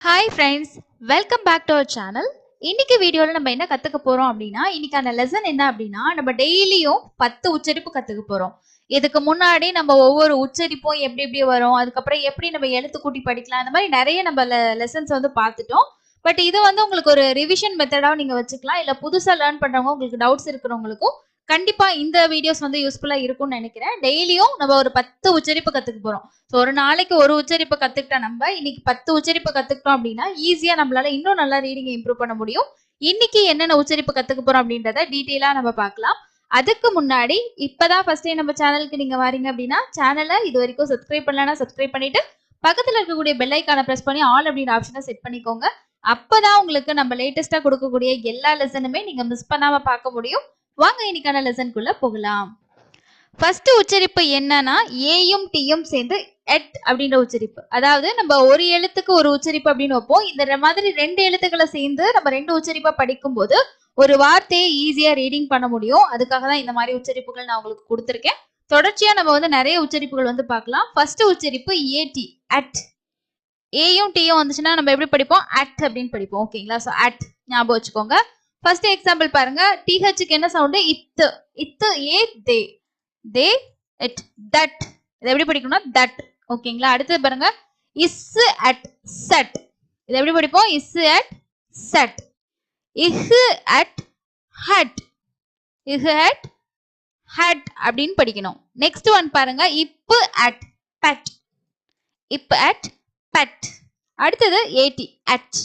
Hi friends, welcome back to our channel. இன்னைக்கு வீடியோவில் நம்ம என்ன கற்றுக்க போகிறோம் அப்படின்னா, இன்னைக்கான லெசன் என்ன அப்படின்னா, நம்ம டெய்லியும் 10 உச்சரிப்பு கற்றுக்க போகிறோம். இதுக்கு முன்னாடி நம்ம ஒவ்வொரு உச்சரிப்பும் எப்படி எப்படி வரும், அதுக்கப்புறம் எப்படி நம்ம எழுத்து கூட்டி படிக்கலாம், அந்த மாதிரி நிறைய நம்ம லெசன்ஸ் வந்து பார்த்துட்டோம். பட் இது வந்து உங்களுக்கு ஒரு ரிவிஷன் மெத்தடாக நீங்கள் வச்சுக்கலாம். இல்லை புதுசாக லேர்ன் பண்ணுறவங்க, உங்களுக்கு டவுட்ஸ் இருக்கிறவங்களுக்கும் கண்டிப்பாக இந்த வீடியோஸ் வந்து யூஸ்ஃபுல்லாக இருக்கும்னு நினைக்கிறேன். டெய்லியும் நம்ம ஒரு 10 உச்சரிப்பு கற்றுக்க போகிறோம். ஸோ ஒரு நாளைக்கு ஒரு உச்சரிப்பு கத்துக்கிட்டா நம்ம இன்னைக்கு 10 உச்சரிப்பு கத்துக்கிட்டோம் அப்படின்னா ஈஸியா நம்மளால இன்னும் நல்லா ரீடிங் இம்ப்ரூவ் பண்ண முடியும். இன்னைக்கு என்னென்ன உச்சரிப்பு கத்துக்க போறோம் அப்படின்றத டீட்டெயிலா நம்ம பார்க்கலாம். அதுக்கு முன்னாடி இப்பதான் ஃபர்ஸ்ட் டைம் நம்ம சேனலுக்கு நீங்க வரீங்க அப்படின்னா சேனலை இது வரைக்கும் சப்ஸ்கிரைப் பண்ணலன்னா சப்ஸ்கிரைப் பண்ணிட்டு பக்கத்துல இருக்கக்கூடிய பெல் ஐக்கான பிரஸ் பண்ணி ஆல் அப்படின்ற ஆப்ஷனை செட் பண்ணிக்கோங்க. அப்பதான் உங்களுக்கு நம்ம லேட்டஸ்டா கொடுக்கக்கூடிய எல்லா லெசனுமே நீங்க மிஸ் பண்ணாம பார்க்க முடியும். வாங்க இன்னைக்கான லெசனுக்குள்ள போகலாம். ஃபர்ஸ்ட் உச்சரிப்பு என்னன்னா, ஏயும் டியும் சேர்ந்து எட் அப்படின்ற உச்சரிப்பு. அதாவது நம்ம ஒரு எழுத்துக்கு ஒரு உச்சரிப்பு அப்படின்னு வைப்போம். இந்த மாதிரி 2 எழுத்துக்களை சேர்ந்து நம்ம 2 உச்சரிப்பா படிக்கும் போது ஒரு வார்த்தையை ஈஸியா ரீடிங் பண்ண முடியும். அதுக்காக தான் இந்த மாதிரி உச்சரிப்புகள் நான் உங்களுக்கு கொடுத்துருக்கேன். தொடர்ச்சியா நம்ம வந்து நிறைய உச்சரிப்புகள் வந்து பார்க்கலாம். ஃபர்ஸ்ட் உச்சரிப்பு ஏடி, அட். ஏயும் டியும் வந்துச்சுன்னா நம்ம எப்படி படிப்போம்? அட் அப்படின்னு படிப்போம். ஓகேங்களா? ஸோ அட் ஞாபகம் வச்சுக்கோங்க. ஃபர்ஸ்ட் எக்ஸாம்பிள் பாருங்க. டிஹெச்சுக்கு என்ன சவுண்டு? இத்து. இத்து ஏ தே. They it that. இதை எப்படி படிக்கணும்னா தட். ஓகேங்களா? அடுத்தது பாருங்க. S at sat. இதை எப்படி படிப்போம்? S at sat. H at hat. H at hat அப்படின்னு படிக்கணும். நெக்ஸ்ட் ஒன் பாருங்க. P at pat. P at pat. அடுத்தது ஏடி அட்.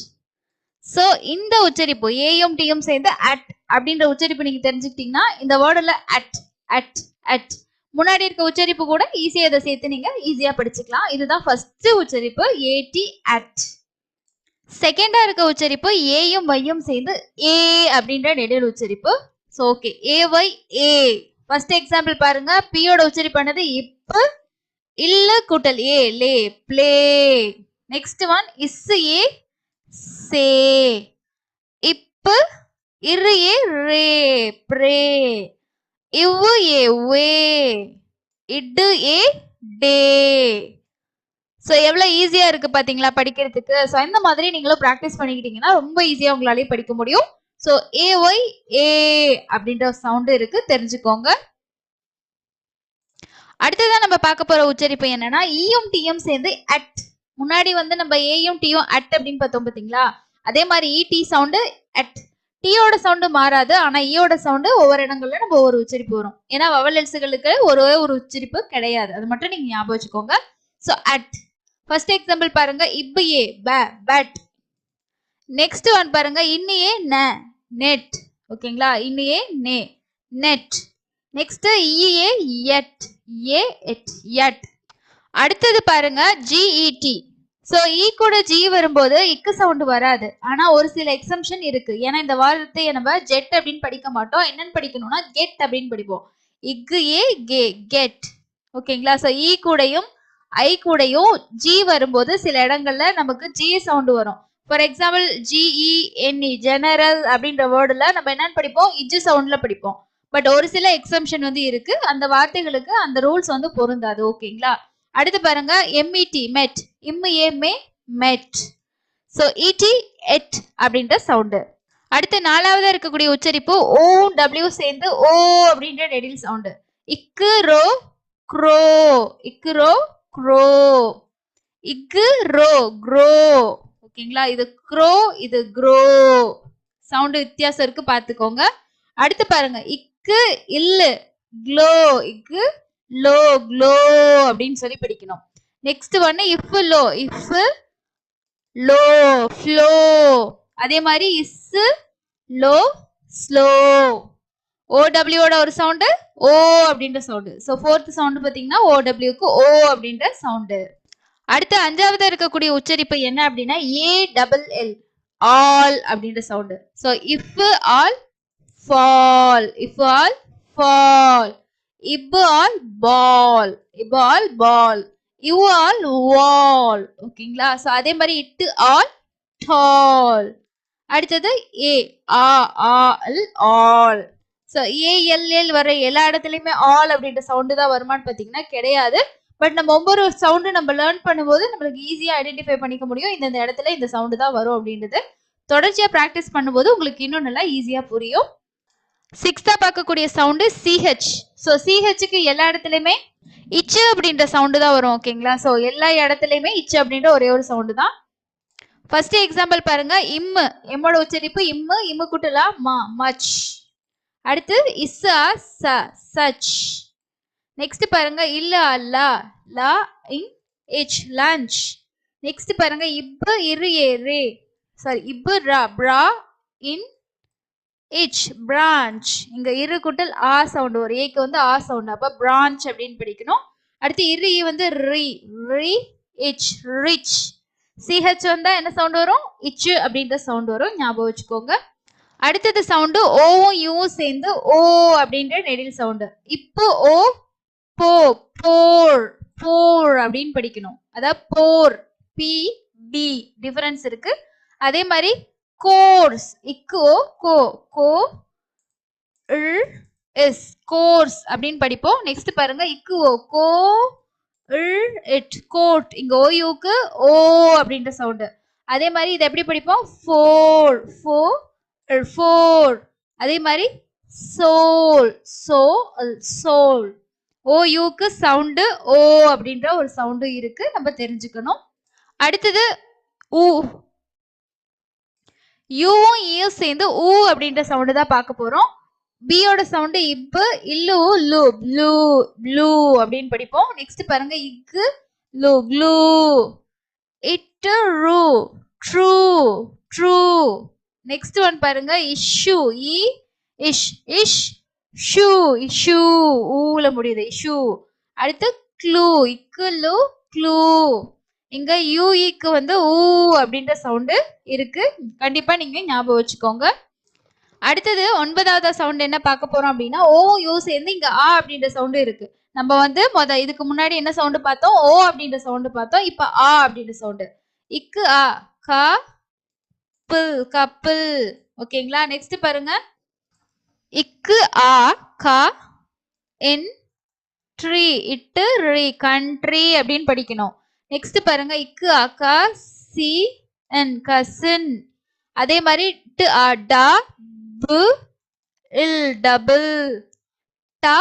சோ இந்த உச்சரிப்பு ஏயும் டியும் சேர்ந்து அட் அப்படின்ற உச்சரிப்பு நீங்க தெரிஞ்சுக்கிட்டீங்கன்னா இந்த வேர்டுல அட் அட் அட் முன்னாடி இருக்க உச்சரிப்பு கூட ஈஸியா இதை சேர்த்து நீங்க ஈஸியா படிச்சுக்கலாம். இதுதான் ஃபர்ஸ்ட் உச்சரிப்பு ஏடி அட். செகண்டா இருக்க உச்சரிப்பு ஏயும் வையும் சேர்ந்து ஏ அப்படின்ற நெடில் உச்சரிப்பு. சோ ஓகே, ஏ வை ஏ. ஃபர்ஸ்ட் எக்ஸாம்பிள் பாருங்க. பியோட உச்சரிப்பு ஆனது இப்பு, இல்ல கூட்டல் ஏ லே play. Next one is a சே. இப்பு இரு ஏ ரே பிரே. இவ்வு ஏ வே. இட்டு ஏ டே. ஸோ எவ்வளோ ஈஸியா இருக்கு பாத்தீங்களா படிக்கிறதுக்கு. ஸோ இந்த மாதிரி நீங்களும் ப்ராக்டிஸ் பண்ணிக்கிட்டீங்கன்னா ரொம்ப ஈஸியா உங்களாலே படிக்க முடியும். ஸோ ஏ ஒய் ஏ அப்படின்ற சவுண்ட் இருக்கு, தெரிஞ்சுக்கோங்க. அடுத்ததான் நம்ம பார்க்க போற உச்சரிப்பு என்னன்னா, ஈயும் டியும் சேர்ந்து அட். முன்னாடி வந்து நம்ம ஏயும் டியும் அட் அப்படின்னு பார்த்தோம் பாத்தீங்களா? அதே மாதிரி டி சவுண்டு அட். டீயோட சவுண்டு மாறாது, ஆனா ஈயோட சவுண்டு ஒவ்வொரு இடங்கள்ல நம்ம ஒரு உச்சரிப்பு வரும். ஏன்னா வவல் எழுத்துகளுக்கு ஒரே ஒரு உச்சரிப்பு கிடையாது. அது மட்டும் நீங்க ஞாபகம் வச்சுக்கோங்க. So at. ஃபர்ஸ்ட் எக்ஸாம்பிள் பாருங்க. இப்பு ஏ ப பட். நெக்ஸ்ட் ஒன் பாருங்க. இன்னி ஏ ந நெட். ஓகேங்களா? இன்னி ஏ நே நெட். நெக்ஸ்ட் இ ஏ எட் ஏ எட் எட். அடுத்தது பாருங்க ஜிஇடி. சோ ஈ கூட ஜி வரும்போது இக்கு சவுண்ட் வராது. ஆனா ஒரு சில எக்ஸம்ஷன் இருக்கு. ஏன்னா இந்த வார்த்தையை நம்ம ஜெட் அப்படின்னு படிக்க மாட்டோம். என்னன்னு படிக்கணும்னா கெட் அப்படின்னு படிப்போம். இக்கு ஏ கே கெட். ஓகேங்களா? சோ ஈ கூடையும் ஐ கூடையும் ஜி வரும்போது சில இடங்கள்ல நமக்கு ஜி சவுண்ட் வரும். ஃபார் எக்ஸாம்பிள் ஜிஇஎன்இ ஜெனரல் அப்படின்ற வேர்டுல நம்ம என்னன்னு படிப்போம்? இஜ் சவுண்ட்ல படிப்போம். பட் ஒரு சில எக்ஸம்ஷன் வந்து இருக்கு. அந்த வார்த்தைகளுக்கு அந்த ரூல்ஸ் வந்து பொருந்தாது. ஓகேங்களா? அடுத்து பாருங்க. எம்இடி மெட். இம்மு ஏ மே மெட். சோ இடி எட் அப்படின்ற சவுண்டு. அடுத்து நாலாவதா இருக்கக்கூடிய உச்சரிப்பு ஓ டபிள்யூ சேர்ந்து ஓ அப்படின்ற நெடில் சவுண்டு. இக்கு ரோ க்ரோ. இக்கு ரோ க்ரோ. இக்கு ரோ க்ரோ. ஓகேங்களா? இது க்ரோ, இது க்ரோ. சவுண்டு வித்தியாசம் இருக்கு, பாத்துக்கோங்க. அடுத்து பாருங்க. இக்கு இல்லு க்ளோ. இக்கு லோ க்ளோ அப்படின்னு சொல்லி படிக்கணும். நெக்ஸ்ட் ஒன்னு if low. If low flow. அதே மாதிரி இஸ் லோ ஸ்லோ. ஓடபிள்யூட ஒரு சவுண்டு ஓ அப்படின்ற சவுண்டு. ஸோ ஃபோர்த் சவுண்டு பார்த்தீங்கன்னா ஓடபிள்யூக்கு ஓ அப்படின்ற சவுண்டு. அடுத்து அஞ்சாவது இருக்கக்கூடிய உச்சரிப்பு என்ன அப்படின்னா ஏ டபுள் எல் ஆல் அப்படின்ற sound. So if all fall. If all fall. இப்பு ஆல் பால். இப்பு ஆல் பால். இவ் ஆல் வால். ஓகேங்களா? ஸோ அதே மாதிரி இட்டு ஆல் டால். அடுத்தது ஏ ஆ ஆல் ஆல். ஸோ ஏஎல்எல் வர எல்லா இடத்துலையுமே ஆல் அப்படின்ற சவுண்டு தான் வருமானு பார்த்தீங்கன்னா கிடையாது. பட் நம்ம ஒவ்வொரு சவுண்டு நம்ம லேர்ன் பண்ணும்போது நம்மளுக்கு ஈஸியா ஐடென்டிஃபை பண்ணிக்க முடியும் இந்த இடத்துல இந்த சவுண்டு தான் வரும் அப்படின்றது. தொடர்ச்சியா பிராக்டிஸ் பண்ணும்போது உங்களுக்கு இன்னும் நல்லா ஈஸியா புரியும். 6th பார்க்கக்கூடிய சவுண்டு சிஹெச். ஸோ சிஹெச்சுக்கு எல்லா இடத்துலயுமே இச்சு அப்படின்ற சவுண்டு தான் வரும். ஓகேங்களா? ஸோ எல்லா இடத்துலயுமே இச்சு அப்படின்ற ஒரே ஒரு சவுண்டு தான். ஃபர்ஸ்ட் எக்ஸாம்பிள் பாருங்க. இம்மு, எம்மோட உச்சரிப்பு இம்மு, இம்மு குட்டலா மா, மச். அடுத்து இஸ்ஸா ச, சச். நெக்ஸ்ட் பாருங்க இல்ல லா, லா இன் இச், லஞ்ச். நெக்ஸ்ட் பாருங்க இப்பு இரு ஏ ரே, சாரி இப்பு ரா, பிரா இன் இச், பிரான்ச். இங்க இரு குட்டல் ஆ சவுண்ட் வரும். ஏக்கு வந்து ஆ சவுண்ட், அப்ப பிரான்ச் அப்படின்னு படிக்கணும். அடுத்து இரு வந்து ரி, ரி இச், ரிச். சிஹெச் வந்தா என்ன சவுண்ட் வரும்? இச்சு அப்படின்ற சவுண்ட் வரும். ஞாபகம் வச்சுக்கோங்க. அடுத்தது சவுண்டு ஓவும் யூவும் சேர்ந்து ஓ அப்படின்ற நெடில் சவுண்டு. இப்போ ஓ போ, போர், போர் அப்படின்னு படிக்கணும். அதாவது போர், பி பி டிஃபரன்ஸ் இருக்கு. அதே மாதிரி கோர்ஸ், இக்கு ஓ கோ, கோ இஸ், கோர்ஸ் அப்படின்னு படிப்போம். நெக்ஸ்ட் பாருங்க இக்கு ஓ கோ இட், கோட். இங்க ஓயுக்கு ஓ அப்படின்ற சவுண்டு. அதே மாதிரி இதை எப்படி படிப்போம்? Four, four, four. அதே மாதிரி சோல், சோ, சோல். ஓயுக்கு சவுண்டு ஓ அப்படின்ற ஒரு சவுண்டு இருக்கு, நம்ம தெரிஞ்சுக்கணும். அடுத்தது ஊ, யூவும் ஈயும் சேர்ந்து ஊ அப்படின்ற சவுண்டு தான் பார்க்க போறோம். பியோட சவுண்டு இப்பு, இல்லு லு, ப்ளூ, ப்ளூ அப்படின்னு படிப்போம். நெக்ஸ்ட் பாருங்க இக்கு லு, க்ளூ. இட்டு ரு, ட்ரூ, ட்ரூ. நெக்ஸ்ட் ஒன் பாருங்க இஷ்யூ, இ இஷ், இஷ் ஷூ, இஷ்யூ, ஊல முடியுது, இஷ்யூ. அடுத்து க்ளூ, இக்கு லு, க்ளூ. இங்க யூஇக்கு வந்து ஊ அப்படின்ற சவுண்டு இருக்கு, கண்டிப்பா நீங்க ஞாபகம் வச்சுக்கோங்க. அடுத்தது 9வது சவுண்ட் என்ன பார்க்க போறோம் அப்படின்னா ஓ யூ சேர்ந்து இங்க ஆ அப்படின்ற சவுண்டு இருக்கு. நம்ம வந்து இதுக்கு முன்னாடி என்ன சவுண்டு பார்த்தோம்? ஓ அப்படின்ற சவுண்டு பார்த்தோம். இப்ப ஆ அப்படின்ற சவுண்டு. இக்கு ஆ, கா பில், கப்பில். ஓகேங்களா? நெக்ஸ்ட் பாருங்க இக்கு ஆ, கா என் ட்ரீ, இட்டு ரி, கண்ட்ரி அப்படின்னு படிக்கணும். நெக்ஸ்ட் பாருங்க இக்கு ஆ, கா சி என், கசின். அதே மாதிரி டு ஆ, டா பு இல், டபுள். டா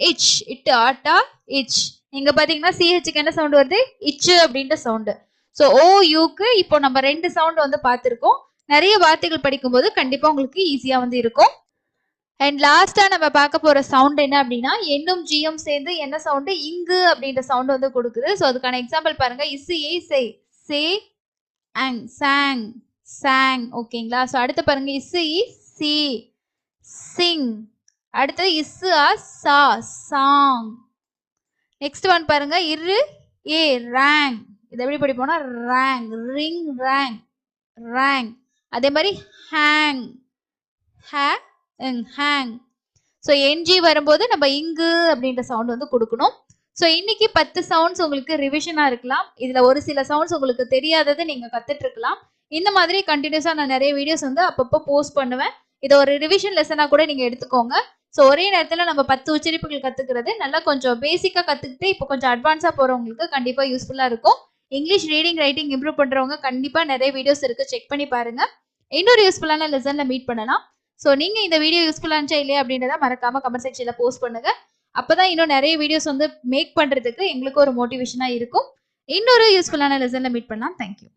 இச், இட்டு ஆட்டா இச். இங்க பாத்தீங்கன்னா சிஹெச்சுக்கு என்ன சவுண்ட் வருது? இச்சு அப்படின்ற சவுண்டு. ஸோ ஓ யூக்கு இப்போ நம்ம 2 சவுண்ட் வந்து பார்த்துருக்கோம். நிறைய வார்த்தைகள் படிக்கும்போது கண்டிப்பா உங்களுக்கு ஈஸியா வந்து இருக்கும். அண்ட் லாஸ்டா நம்ம பார்க்க போற சவுண்ட் என்ன அப்படின்னா என்னும் ஜியும் சேர்ந்து என்ன சவுண்டு? இங்கு அப்படின்ற சவுண்ட் வந்து கொடுக்குது. ஸோ அதுக்கான எக்ஸாம்பிள் பாருங்க. இசு ஏ செய், சே அங், சாங், சாங். ஓகேங்களா? ஸோ அடுத்து பாருங்க இசு இ சி, சிங். அடுத்து இசு ஆ சா, சாங். நெக்ஸ்ட் ஒன் பாருங்க இரு ஏ ரேங். இது எப்படி படிப்போம்னா ரேங், ரிங், ரேங், ரேங். அதே மாதிரி ஹேங், ஹேங். ஸோ என்ஜி வரும்போது நம்ம இங்கு அப்படின்ற சவுண்ட் வந்து கொடுக்கணும். ஸோ இன்னைக்கு 10 சவுண்ட்ஸ் உங்களுக்கு ரிவிஷனா இருக்கலாம். இதுல ஒரு சில சவுண்ட்ஸ் உங்களுக்கு தெரியாதது நீங்க கத்துட்டு இருக்கலாம். இந்த மாதிரி கண்டினியூஸா நான் நிறைய வீடியோஸ் வந்து அப்பப்போ போஸ்ட் பண்ணுவேன். இதை ஒரு ரிவிஷன் லெசனா கூட நீங்க எடுத்துக்கோங்க. ஸோ ஒரே நேரத்துல நம்ம 10 உச்சரிப்புகள் கத்துக்கிறது நல்லா கொஞ்சம் பேசிக்கா கத்துக்கிட்டு இப்போ கொஞ்சம் அட்வான்ஸா போறவங்களுக்கு கண்டிப்பா யூஸ்ஃபுல்லா இருக்கும். இங்கிலீஷ் ரீடிங் ரைட்டிங் இம்ப்ரூவ் பண்றவங்க கண்டிப்பா நிறைய வீடியோஸ் இருக்கு, செக் பண்ணி பாருங்க. இன்னொரு யூஸ்ஃபுல்லான லெசன்ல மீட் பண்ணலாம். ஸோ நீங்க இந்த வீடியோ யூஸ்ஃபுல்லா இருந்துச்சா இல்லையா அப்படின்றத மறக்காம கமெண்ட் செக்ஷன்ல போஸ்ட் பண்ணுங்க. அப்பதான் இன்னும் நிறைய வீடியோஸ் வந்து மேக் பண்றதுக்கு எங்களுக்கு ஒரு மோட்டிவேஷனா இருக்கும். இன்னொரு யூஸ்ஃபுல்லான லெசன்ல மீட் பண்ணலாம். தேங்க்யூ.